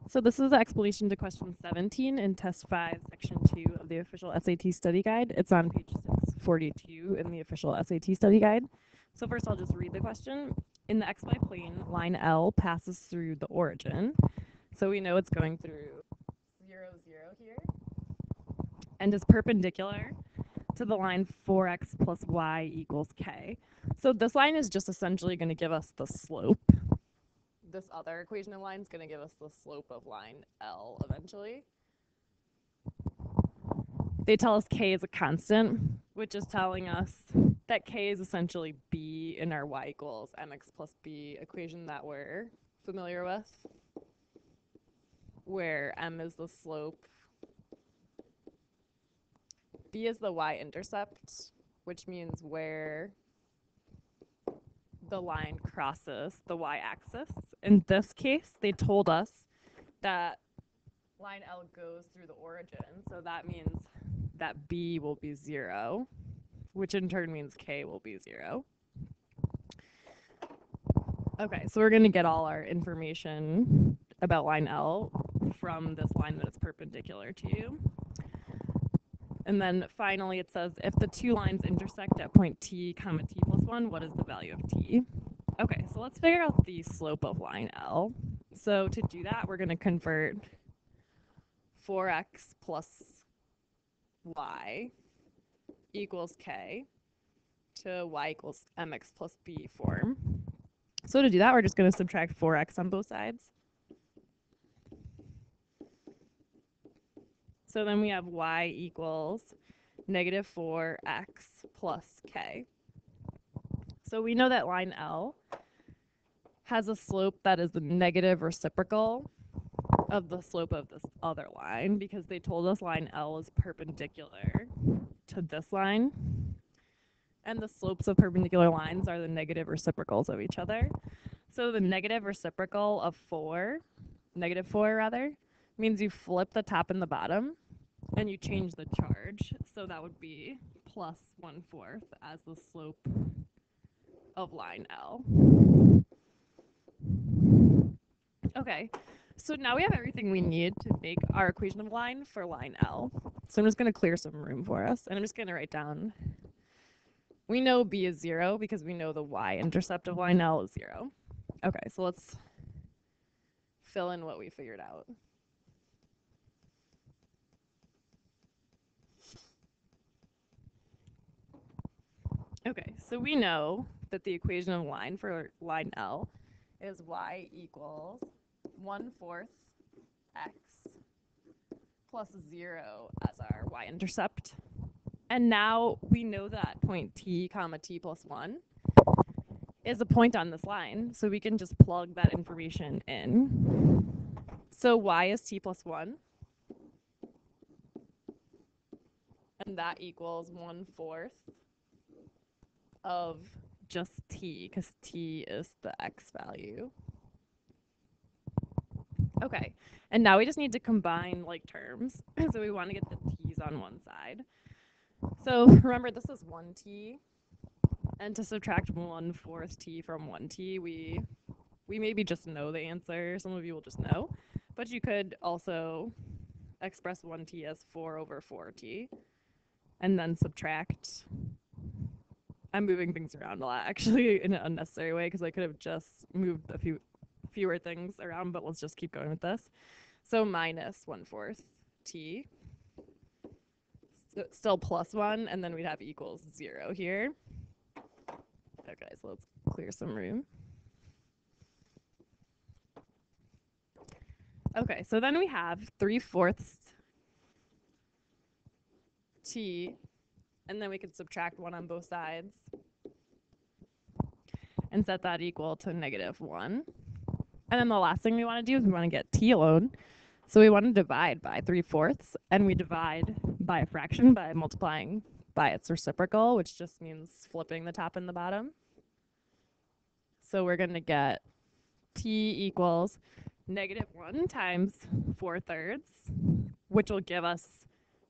So this is the explanation to question 17 in test 5, section 2 of the official SAT study guide. It's on page 642 in the official SAT study guide. So first I'll just read the question. In the xy plane, line L passes through the origin. So we know it's going through 0, 0 here and is perpendicular to the line 4x plus y equals k. So this line is just essentially going to give us the slope. This other equation of line is going to give us the slope of line L eventually. They tell us k is a constant, which is telling us that k is essentially b in our y equals mx plus b equation that we're familiar with, where m is the slope, b is the y-intercept, which means where the line crosses the y-axis. In this case, they told us that line L goes through the origin, so that means that b will be 0, which in turn means k will be 0. Okay, so we're going to get all our information about line L from this line that it's perpendicular to. And then finally it says, if the two lines intersect at point t comma t plus 1, what is the value of t? Okay, so let's figure out the slope of line L. So to do that, we're going to convert 4x plus y equals k to y equals mx plus b form. So to do that, we're just going to subtract 4x on both sides. So then we have y equals negative 4x plus k. So we know that line L has a slope that is the negative reciprocal of the slope of this other line, because they told us line L is perpendicular to this line. And the slopes of perpendicular lines are the negative reciprocals of each other. So the negative reciprocal of negative 4 rather, means you flip the top and the bottom and you change the charge. So that would be plus 1/4 as the slope of line L. Okay, so now we have everything we need to make our equation of line for line L. So I'm just going to clear some room for us, and I'm just going to write down, we know b is 0 because we know the y-intercept of line L is 0. Okay, so let's fill in what we figured out. Okay, so we know that the equation of line for line L is y equals 1/4 x plus 0 as our y-intercept. And now we know that point t comma t plus 1 is a point on this line, so we can just plug that information in. So y is t plus 1, and that equals 1/4 of just t, because t is the x value. Okay, and now we just need to combine like terms. So we want to get the t's on one side. So remember, this is 1t, and to subtract 1/4 t from 1t, we maybe just know the answer. Some of you will just know, but you could also express 1t as 4/4t, and then subtract. I'm moving things around a lot, actually, in an unnecessary way, because I could have just moved a fewer things around, but let's just keep going with this. So minus 1/4 t, so still plus 1, and then we'd have equals 0 here. Okay, so let's clear some room. Okay, so then we have 3/4 t, and then we could subtract 1 on both sides and set that equal to -1. And then the last thing we want to do is we want to get t alone. So we want to divide by 3/4, and we divide by a fraction by multiplying by its reciprocal, which just means flipping the top and the bottom. So we're going to get t equals -1 times 4/3, which will give us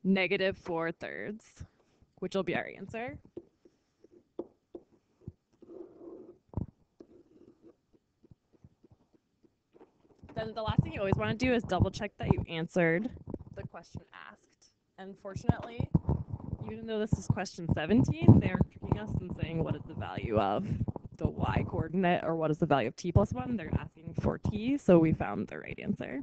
-4/3, which will be our answer. Then And the last thing you always want to do is double check that you answered the question asked. And fortunately, even though this is question 17, they're tricking us and saying what is the value of the y coordinate or what is the value of t plus 1. They're asking for t, so we found the right answer.